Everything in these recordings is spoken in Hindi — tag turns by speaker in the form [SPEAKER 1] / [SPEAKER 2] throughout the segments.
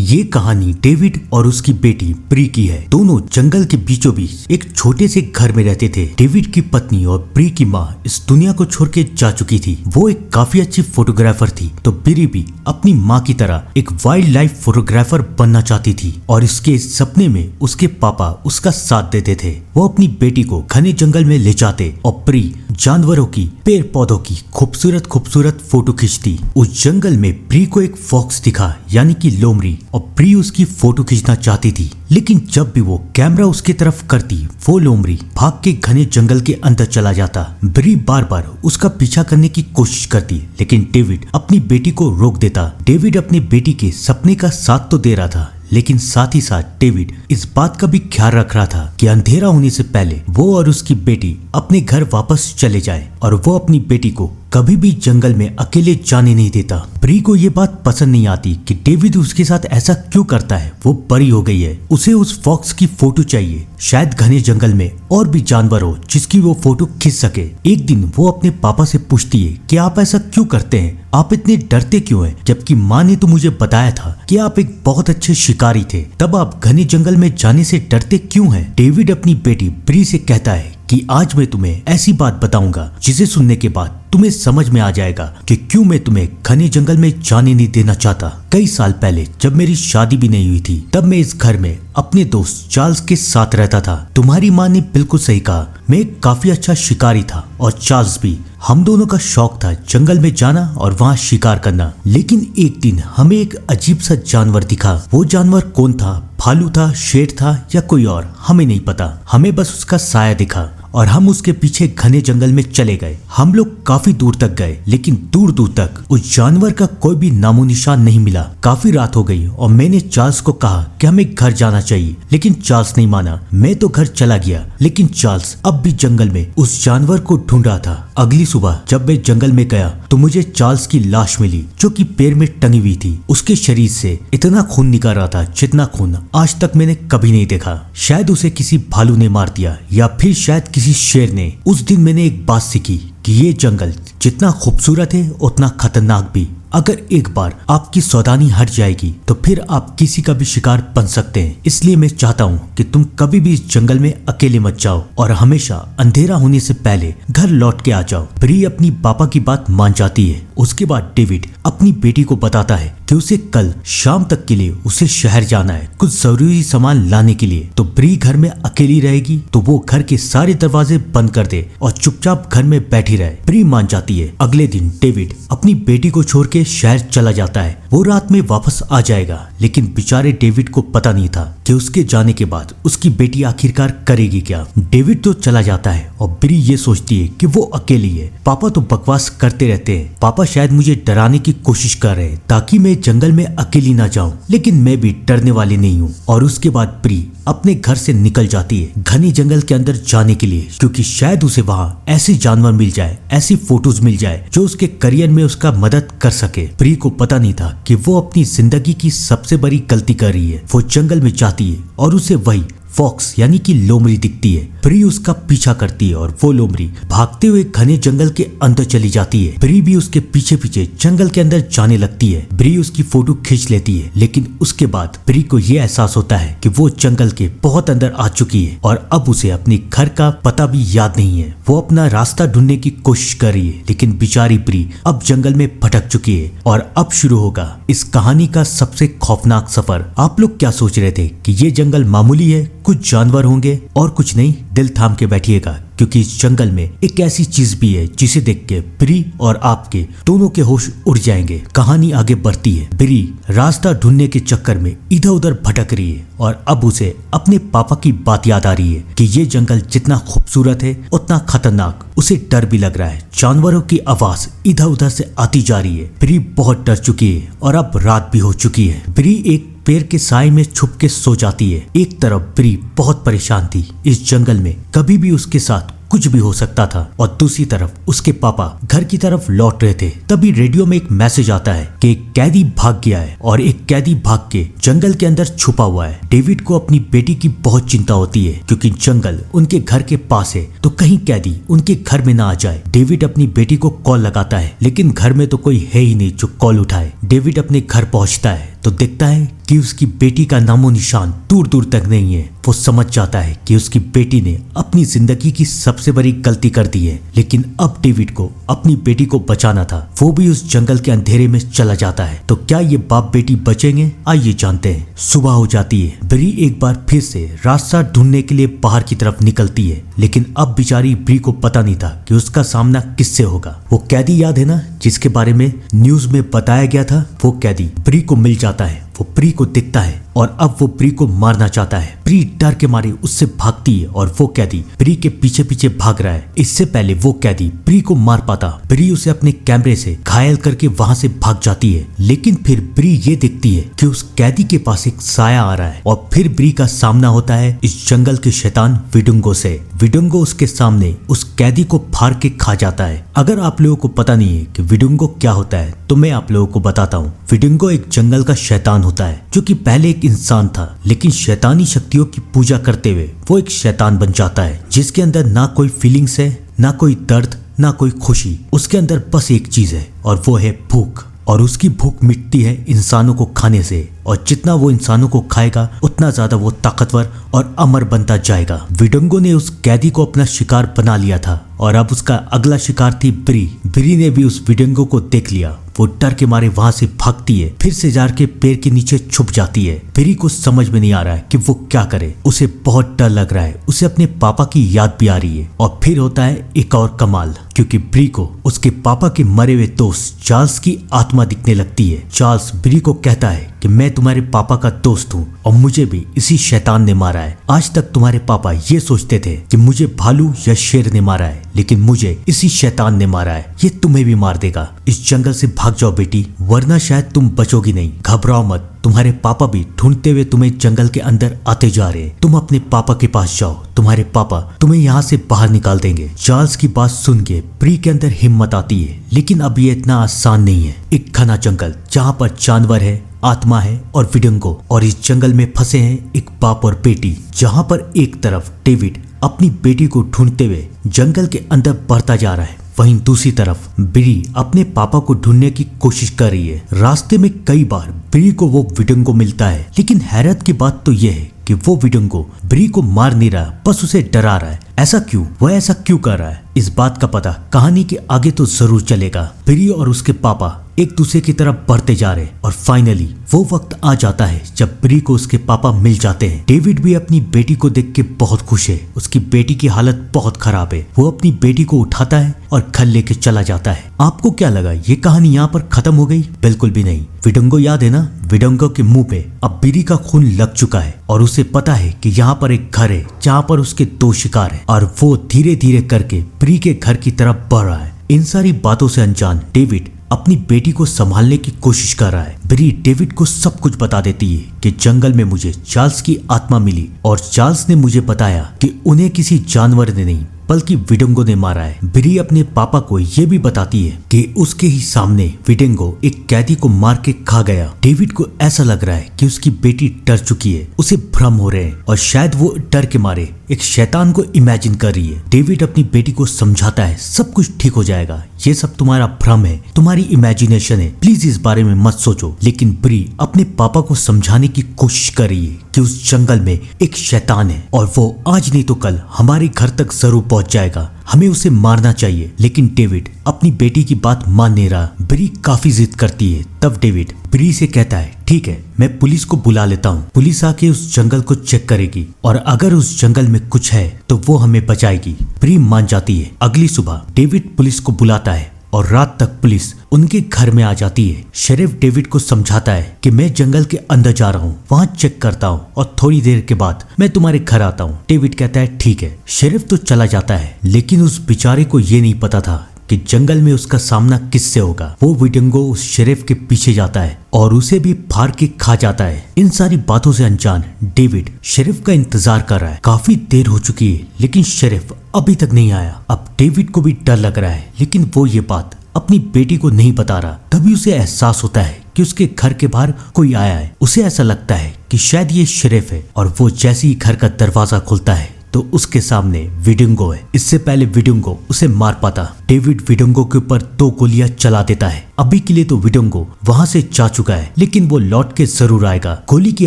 [SPEAKER 1] ये कहानी डेविड और उसकी बेटी ब्री की है। दोनों जंगल के बीचों बीच एक छोटे से घर में रहते थे। डेविड की पत्नी और ब्री की माँ इस दुनिया को छोड़ के जा चुकी थी। वो एक काफी अच्छी फोटोग्राफर थी, तो ब्री भी अपनी माँ की तरह एक वाइल्ड लाइफ फोटोग्राफर बनना चाहती थी और इसके सपने में उसके पापा उसका साथ देते थे। वो अपनी बेटी को घने जंगल में ले जाते और ब्री जानवरों की, पेड़ पौधों की खूबसूरत खूबसूरत फोटो खींचती। उस जंगल में ब्री को एक फॉक्स दिखा, यानी कि लोमड़ी, और ब्री उसकी फोटो खींचना चाहती थी। लेकिन जब भी वो कैमरा उसकी तरफ करती, वो लोमड़ी भाग के घने जंगल के अंदर चला जाता। ब्री बार बार उसका पीछा करने की कोशिश करती, लेकिन डेविड अपनी बेटी को रोक देता। डेविड अपनी बेटी के सपने का साथ तो दे रहा था, लेकिन साथ ही साथ डेविड इस बात का भी ख्याल रख रहा था कि अंधेरा होने से पहले वो और उसकी बेटी अपने घर वापस चले जाएं और वो अपनी बेटी को कभी भी जंगल में अकेले जाने नहीं देता। ब्री को ये बात पसंद नहीं आती कि डेविड उसके साथ ऐसा क्यों करता है। वो बड़ी हो गई है, उसे उस फॉक्स की फोटो चाहिए। शायद घने जंगल में और भी जानवर हो जिसकी वो फोटो खींच सके। एक दिन वो अपने पापा से पूछती है कि आप ऐसा क्यों करते हैं, आप इतने डरते क्यों हैं, जबकि माँ ने तो मुझे बताया था कि आप एक बहुत अच्छे शिकारी थे, तब आप घने जंगल में जाने से डरते क्यों हैं। डेविड अपनी बेटी ब्री से कहता है कि आज मैं तुम्हें ऐसी बात बताऊंगा जिसे सुनने के बाद तुम्हें समझ में आ जाएगा कि क्यों मैं तुम्हें घने जंगल में जाने नहीं देना चाहता। कई साल पहले जब मेरी शादी भी नहीं हुई थी, तब मैं इस घर में अपने दोस्त चार्ल्स के साथ रहता था। तुम्हारी माँ ने बिल्कुल सही कहा, मैं एक काफी अच्छा शिकारी था और चार्ल्स भी। हम दोनों का शौक था जंगल में जाना और वहाँ शिकार करना। लेकिन एक दिन हमें एक अजीब सा जानवर दिखा। वो जानवर कौन था? भालू था, शेर था या कोई और, हमें नहीं पता। हमें बस उसका साया दिखा और हम उसके पीछे घने जंगल में चले गए। हम लोग काफी दूर तक गए, लेकिन दूर दूर तक उस जानवर का कोई भी नामो निशान नहीं मिला। काफी रात हो गई और मैंने चार्ल्स को कहा कि हमें घर जाना चाहिए, लेकिन चार्ल्स नहीं माना। मैं तो घर चला गया, लेकिन चार्ल्स अब भी जंगल में उस जानवर को ढूंढ रहा था। अगली सुबह जब मैं जंगल में गया तो मुझे चार्ल्स की लाश मिली, जो कि पेड़ में टंगी हुई थी। उसके शरीर से इतना खून निकल रहा था जितना खून आज तक मैंने कभी नहीं देखा। शायद उसे किसी भालू ने मार दिया या फिर शायद किसी शेर ने। उस दिन मैंने एक बात सीखी कि ये जंगल जितना खूबसूरत है उतना खतरनाक भी। अगर एक बार आपकी सावधानी हट जाएगी तो फिर आप किसी का भी शिकार बन सकते हैं। इसलिए मैं चाहता हूँ कि तुम कभी भी इस जंगल में अकेले मत जाओ और हमेशा अंधेरा होने से पहले घर लौट के आ जाओ। ब्री अपनी पापा की बात मान जाती है। उसके बाद डेविड अपनी बेटी को बताता है कि उसे कल शाम तक के लिए उसे शहर जाना है कुछ जरूरी सामान लाने के लिए। तो ब्री घर में अकेली रहेगी तो वो घर के सारे दरवाजे बंद कर दे और चुपचाप घर में बैठी रहे। ब्री मान जाती है। अगले दिन डेविड अपनी बेटी को छोड़ के शहर चला जाता है। वो रात में वापस आ जाएगा, लेकिन बेचारे डेविड को पता नहीं था कि उसके जाने के बाद उसकी बेटी आखिरकार करेगी क्या। डेविड तो चला जाता है और ब्री ये सोचती है कि वो अकेली है। पापा तो बकवास करते रहते हैं। पापा शायद मुझे डराने की कोशिश कर रहे हैं ताकि मैं जंगल में अकेली ना जाऊं, लेकिन मैं भी डरने वाली नहीं हूँ। और उसके बाद ब्री अपने घर से निकल जाती है घने जंगल के अंदर जाने के लिए, क्योंकि शायद उसे वहाँ ऐसे जानवर मिल जाए, ऐसी फोटोज मिल जाए जो उसके करियर में उसका मदद कर सके। ब्री को पता नहीं था कि वो अपनी जिंदगी की सबसे बड़ी गलती कर रही है। वो जंगल में जाती है और उसे वही फॉक्स यानी कि लोमड़ी दिखती है। ब्री उसका पीछा करती है और वो लोमड़ी भागते हुए घने जंगल के अंदर चली जाती है। ब्री भी उसके पीछे पीछे जंगल के अंदर जाने लगती है। ब्री उसकी फोटो खींच लेती है, लेकिन उसके बाद ब्री को ये एहसास होता है कि वो जंगल के बहुत अंदर आ चुकी है और अब उसे अपने घर का पता भी याद नहीं है। वो अपना रास्ता ढूंढने की कोशिश कर रही है, लेकिन बेचारी ब्री अब जंगल में भटक चुकी है। और अब शुरू होगा इस कहानी का सबसे खौफनाक सफर। आप लोग क्या सोच रहे थे कि ये जंगल मामूली है, कुछ जानवर होंगे और कुछ नहीं? दिल थाम के बैठिएगा, क्योंकि इस जंगल में एक ऐसी चीज भी है जिसे देख के ब्री और आपके दोनों के होश उड़ जाएंगे। कहानी आगे बढ़ती है। ब्री रास्ता ढूंढने के चक्कर में इधर उधर भटक रही है और अब उसे अपने पापा की बात याद आ रही है कि ये जंगल जितना खूबसूरत है उतना खतरनाक। उसे डर भी लग रहा है। जानवरों की आवाज इधर उधर से आती जा रही है। ब्री बहुत डर चुकी है और अब रात भी हो चुकी है। ब्री एक पेड़ के साए में छुप के सो जाती है। एक तरफ ब्री बहुत परेशान थी। इस जंगल में कभी भी उसके साथ कुछ भी हो सकता था और दूसरी तरफ उसके पापा घर की तरफ लौट रहे थे। तभी रेडियो में एक मैसेज आता है कि एक कैदी भाग गया है और एक कैदी भाग के जंगल के अंदर छुपा हुआ है। डेविड को अपनी बेटी की बहुत चिंता होती है, क्योंकि जंगल उनके घर के पास है, तो कहीं कैदी उनके घर में ना आ जाए। डेविड अपनी बेटी को कॉल लगाता है, लेकिन घर में तो कोई है ही नहीं जो कॉल उठाए। डेविड अपने घर पहुंचता है तो देखता है कि उसकी बेटी का नामो निशान दूर दूर तक नहीं है। वो समझ जाता है कि उसकी बेटी ने अपनी जिंदगी की सबसे बड़ी गलती कर दी है, लेकिन अब डेविड को अपनी बेटी को बचाना था। वो भी उस जंगल के अंधेरे में चला जाता है। तो क्या ये बाप बेटी बचेंगे? आइए जानते हैं। सुबह हो जाती है। ब्री एक बार फिर से रास्ता ढूंढने के लिए बाहर की तरफ निकलती है, लेकिन अब बेचारी ब्री को पता नहीं था कि उसका सामना किससे होगा। वो कैदी याद है ना, जिसके बारे में न्यूज में बताया गया था? वो कैदी ब्री को मिल जाता है। वो ब्री को दिखता है और अब वो ब्री को मारना चाहता है। ब्री डर के मारे उससे भागती है और वो कैदी ब्री के पीछे पीछे भाग रहा है। इससे पहले वो कैदी ब्री को मार पाता, ब्री उसे अपने कैमरे से घायल करके वहां से भाग जाती है। लेकिन फिर ब्री ये देखती है कि उस कैदी के पास एक साया आ रहा है और फिर ब्री का सामना होता है इस जंगल के शैतान विडुंगो से। विडुंगो उसके सामने उस कैदी को फाड़ के खा जाता है। अगर आप लोगों को पता नहीं है कि विडुंगो क्या होता है तो मैं आप लोगों को बताता हूँ। विडुंगो एक जंगल का शैतान होता है जो कि पहले एक इंसान था, लेकिन शैतानी शक्तियों की पूजा करते हुए वो एक शैतान बन जाता है जिसके अंदर ना कोई फीलिंग्स है, ना कोई दर्द, ना कोई खुशी। उसके अंदर बस एक चीज है और वो है भूख। और उसकी भूख मिटती है इंसानों को खाने से, और जितना वो इंसानों को खाएगा उतना ज्यादा वो ताकतवर और अमर बनता जाएगा। विडुंगो ने उस कैदी को अपना शिकार बना लिया था और अब उसका अगला शिकार थी ब्री। ब्री ने भी उस विडुंगो को देख लिया। वो डर के मारे वहां से भागती है, फिर से जार के पेड़ के नीचे छुप जाती है। ब्री को समझ में नहीं आ रहा है कि वो क्या करे। उसे बहुत डर लग रहा है। उसे अपने पापा की याद भी आ रही है। और फिर होता है एक और कमाल, क्योंकि ब्री को उसके पापा के मरे हुए दोस्त चार्ल्स की आत्मा दिखने लगती है। चार्ल्स ब्री को कहता है कि मैं तुम्हारे पापा का दोस्त हूँ और मुझे भी इसी शैतान ने मारा है। आज तक तुम्हारे पापा ये सोचते थे कि मुझे भालू या शेर ने मारा है, लेकिन मुझे इसी शैतान ने मारा है। ये तुम्हें भी मार देगा। इस जंगल से भाग जाओ बेटी, वरना शायद तुम बचोगी नहीं। घबराओ मत, तुम्हारे पापा भी ढूंढते हुए तुम्हें जंगल के अंदर आते जा रहे हैं। तुम अपने पापा के पास जाओ, तुम्हारे पापा तुम्हें यहाँ से बाहर निकाल देंगे। चार्ल्स की बात सुन के ब्री के अंदर हिम्मत आती है, लेकिन अब ये इतना आसान नहीं है। एक घना जंगल जहाँ पर जानवर है, आत्मा है और विडुंगो, और इस जंगल में फंसे हैं एक बाप और बेटी। जहाँ पर एक तरफ डेविड अपनी बेटी को ढूंढते हुए जंगल के अंदर बढ़ता जा रहा है, वहीं दूसरी तरफ ब्री अपने पापा को ढूंढने की कोशिश कर रही है। रास्ते में कई बार ब्री को वो विडुंगो मिलता है, लेकिन हैरत की बात तो यह है कि वो विडुंगो ब्री को मार नहीं रहा, बस उसे डरा रहा है। ऐसा क्यों? वह ऐसा क्यों कर रहा है? इस बात का पता कहानी के आगे तो जरूर चलेगा। ब्री और उसके पापा एक दूसरे की तरफ बढ़ते जा रहे और फाइनली वो वक्त आ जाता है जब ब्री को उसके पापा मिल जाते हैं। डेविड भी अपनी बेटी को देख के बहुत खुश है। उसकी बेटी की हालत बहुत खराब है। वो अपनी बेटी को उठाता है और घर लेके चला जाता है। आपको क्या लगा ये कहानी यहाँ पर खत्म हो गई? बिल्कुल भी नहीं। विडुंगो याद है ना? विडुंगो के मुंह पे अब ब्री का खून लग चुका है और उसे पता है कि यहाँ पर एक घर है जहाँ पर उसके 2 शिकार है, और वो धीरे धीरे करके ब्री के घर की तरफ बढ़ रहा है। इन सारी बातों से अनजान डेविड अपनी बेटी को संभालने की कोशिश कर रहा है। ब्री डेविड को सब कुछ बता देती है कि जंगल में मुझे चार्ल्स की आत्मा मिली और चार्ल्स ने मुझे बताया कि उन्हें किसी जानवर ने नहीं बल्कि विडुंगो ने मारा है। ब्री अपने पापा को ये भी बताती है कि उसके ही सामने विडुंगो एक कैदी को मार के खा गया। डेविड को ऐसा लग रहा है कि उसकी बेटी डर चुकी है, उसे भ्रम हो रहे हैं और शायद वो डर के मारे एक शैतान को इमेजिन कर रही है। डेविड अपनी बेटी को समझाता है सब कुछ ठीक हो जाएगा, ये सब तुम्हारा भ्रम है, तुम्हारी इमेजिनेशन है, प्लीज इस बारे में मत सोचो। लेकिन ब्री अपने पापा को समझाने की कोशिश कर रही है कि उस जंगल में एक शैतान है और वो आज नहीं तो कल हमारे घर तक जरूर पहुंच जाएगा, हमें उसे मारना चाहिए। लेकिन डेविड अपनी बेटी की बात मान नहीं रहा। ब्री काफी जिद करती है। तब डेविड ब्री से कहता है ठीक है, मैं पुलिस को बुला लेता हूँ। पुलिस आके उस जंगल को चेक करेगी और अगर उस जंगल में कुछ है तो वो हमें बचाएगी। ब्री मान जाती है। अगली सुबह डेविड पुलिस को बुलाता है और रात तक पुलिस उनके घर में आ जाती है। शेरिफ डेविड को समझाता है कि मैं जंगल के अंदर जा रहा हूँ, वहाँ चेक करता हूँ और थोड़ी देर के बाद मैं तुम्हारे घर आता हूँ। डेविड कहता है ठीक है। शेरिफ तो चला जाता है, लेकिन उस बेचारे को ये नहीं पता था कि जंगल में उसका सामना किससे होगा। वो विडुंगो उस शेरिफ के पीछे जाता है और उसे भी फाड़ के खा जाता है। इन सारी बातों से अनजान डेविड शेरिफ का इंतजार कर रहा है। काफी देर हो चुकी है लेकिन शेरिफ अभी तक नहीं आया। अब डेविड को भी डर लग रहा है, लेकिन वो ये बात अपनी बेटी को नहीं बता रहा। तभी उसे एहसास होता है कि उसके घर के बाहर कोई आया है। उसे ऐसा लगता है कि शायद ये शेरिफ है और वो जैसे ही घर का दरवाजा खुलता है तो उसके सामने विडंगो है। इससे पहले विडंगो उसे मार पाता, डेविड विडंगो के ऊपर 2 गोलियां चला देता है। अभी के लिए तो विडंगो वहां से जा चुका है, लेकिन वो लौट के जरूर आएगा। गोली की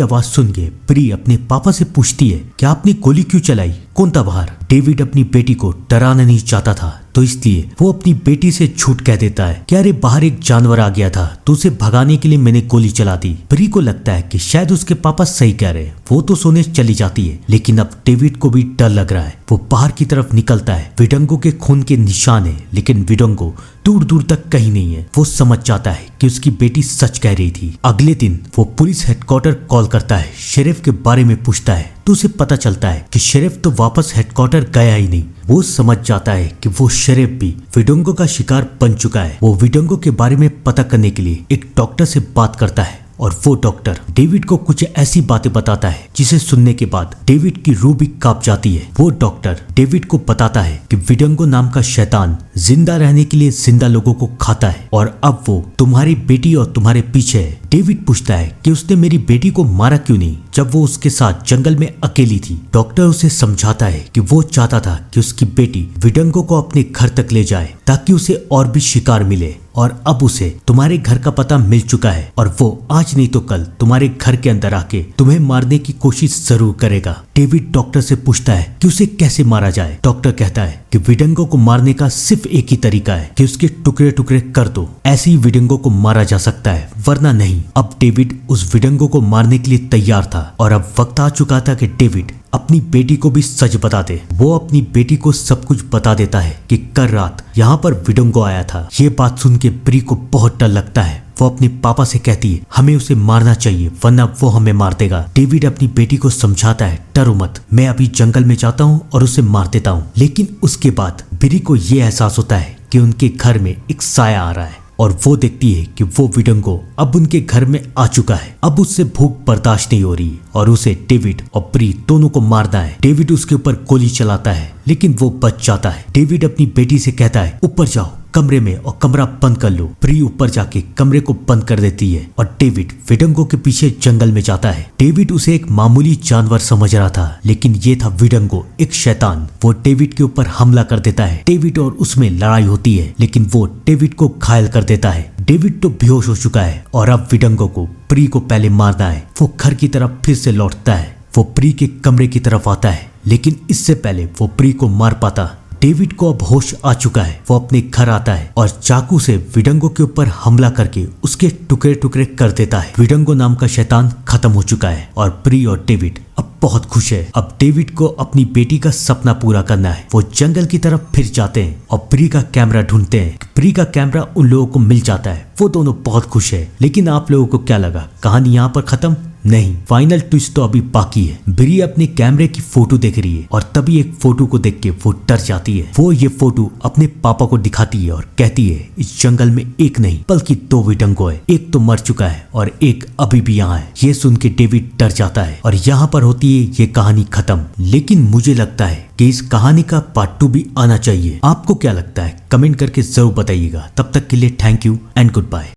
[SPEAKER 1] आवाज सुन के प्री अपने पापा से पूछती है कि आपने गोली क्यों चलाई, कौन था बाहर। डेविड अपनी बेटी को डराना नहीं चाहता था, तो इसलिए वो अपनी बेटी से झूठ कह देता है कि अरे बाहर एक जानवर आ गया था तो उसे भगाने के लिए मैंने गोली चला दी। प्री को लगता है कि शायद उसके पापा सही कह रहे हैं, वो तो सोने चली जाती है। लेकिन अब डेविड को भी डर लग रहा है। वो बाहर की तरफ निकलता है। विडंगो के खून के निशान है, लेकिन विडंगो दूर दूर तक कहीं नहीं है। वो समझ जाता है कि उसकी बेटी सच कह रही थी। अगले दिन वो पुलिस हेडक्वार्टर कॉल करता है, शेरिफ के बारे में पूछता है तो उसे पता चलता है कि शेरिफ तो वापस हेडक्वार्टर गया ही नहीं। वो समझ जाता है कि वो शेरिफ भी विडंगो का शिकार बन चुका है। वो विडंगो के बारे में पता करने के लिए एक डॉक्टर से बात करता है और वो डॉक्टर डेविड को कुछ ऐसी बातें बताता है जिसे सुनने के बाद डेविड की रूह भी कांप जाती है। वो डॉक्टर डेविड को बताता है कि विडंगो नाम का शैतान जिंदा रहने के लिए जिंदा लोगों को खाता है और अब वो तुम्हारी बेटी और तुम्हारे पीछे है। डेविड पूछता है कि उसने मेरी बेटी को मारा क्यों नहीं जब वो उसके साथ जंगल में अकेली थी। डॉक्टर उसे समझाता है कि वो चाहता था कि उसकी बेटी विडंगो को अपने घर तक ले जाए ताकि उसे और भी शिकार मिले, और अब उसे तुम्हारे घर का पता मिल चुका है और वो आज नहीं तो कल तुम्हारे घर के अंदर आके तुम्हें मारने की कोशिश जरूर करेगा। डेविड डॉक्टर से पूछता है कि उसे कैसे मारा जाए। डॉक्टर कहता है कि विडंगो को मारने का सिर्फ एक ही तरीका है कि उसके टुकड़े टुकड़े कर दो, ऐसे ही विडंगो को मारा जा सकता है, वरना नहीं। अब डेविड उस विडंगो को मारने के लिए तैयार था और अब वक्त आ चुका था कि डेविड अपनी बेटी को भी सच बता दे। वो अपनी बेटी को सब कुछ बता देता है कि कल रात यहाँ पर विडंगो आया था। ये बात सुन के प्री को बहुत डर लगता है। वो अपने पापा से कहती है हमें उसे मारना चाहिए वरना वो हमें मार देगा। डेविड अपनी बेटी को समझाता है डरो मत, मैं अभी जंगल में जाता हूँ और उसे मार देता हूँ। लेकिन उसके बाद प्री को ये एहसास होता है कि उनके घर में एक साया आ रहा है और वो देखती है कि वो विडंगो अब उनके घर में आ चुका है। अब उससे भूख बर्दाश्त नहीं हो रही और उसे डेविड और प्री दोनों को मारना है। डेविड उसके ऊपर गोली चलाता है लेकिन वो बच जाता है। डेविड अपनी बेटी से कहता है ऊपर जाओ कमरे में और कमरा बंद कर लो। प्री ऊपर जाके कमरे को बंद कर देती है और डेविड विडंगो के पीछे जंगल में जाता है। डेविड उसे एक मामूली जानवर समझ रहा था, लेकिन ये था विडंगो, एक शैतान। वो डेविड के ऊपर हमला कर देता है। डेविड और उसमें लड़ाई होती है, लेकिन वो डेविड को घायल कर देता है। डेविड तो बेहोश हो चुका है और अब विडंगो को प्री को पहले मारना है। वो घर की तरफ फिर से लौटता है। वो प्री के कमरे की तरफ आता है, लेकिन इससे पहले वो प्री को मार पाता। डेविड को अब होश आ चुका है। वो अपने घर आता है और चाकू से विडंगो के ऊपर हमला करके उसके टुकड़े टुकड़े कर देता है। विडंगो नाम का शैतान खत्म हो चुका है और प्री और डेविड अब बहुत खुश है। अब डेविड को अपनी बेटी का सपना पूरा करना है। वो जंगल की तरफ फिर जाते हैं और प्री का कैमरा ढूंढते हैं। प्री का कैमरा उन लोगों को मिल जाता है। वो दोनों बहुत खुश है। लेकिन आप लोगों को क्या लगा कहानी यहाँ पर खत्म? नहीं, फाइनल ट्विस्ट तो अभी बाकी है। प्री अपने कैमरे की फोटो देख रही है और तभी एक फोटो को देख के वो डर जाती है। वो ये फोटो अपने पापा को दिखाती है और कहती है इस जंगल में एक नहीं बल्कि 2 विडंगो है, एक तो मर चुका है और एक अभी भी यहाँ है। ये सुन के डेविड डर जाता है और यहाँ पर होती है ये कहानी खत्म। लेकिन मुझे लगता है कि इस कहानी का पार्ट 2 भी आना चाहिए। आपको क्या लगता है कमेंट करके जरूर बताइएगा। तब तक के लिए thank you and good bye.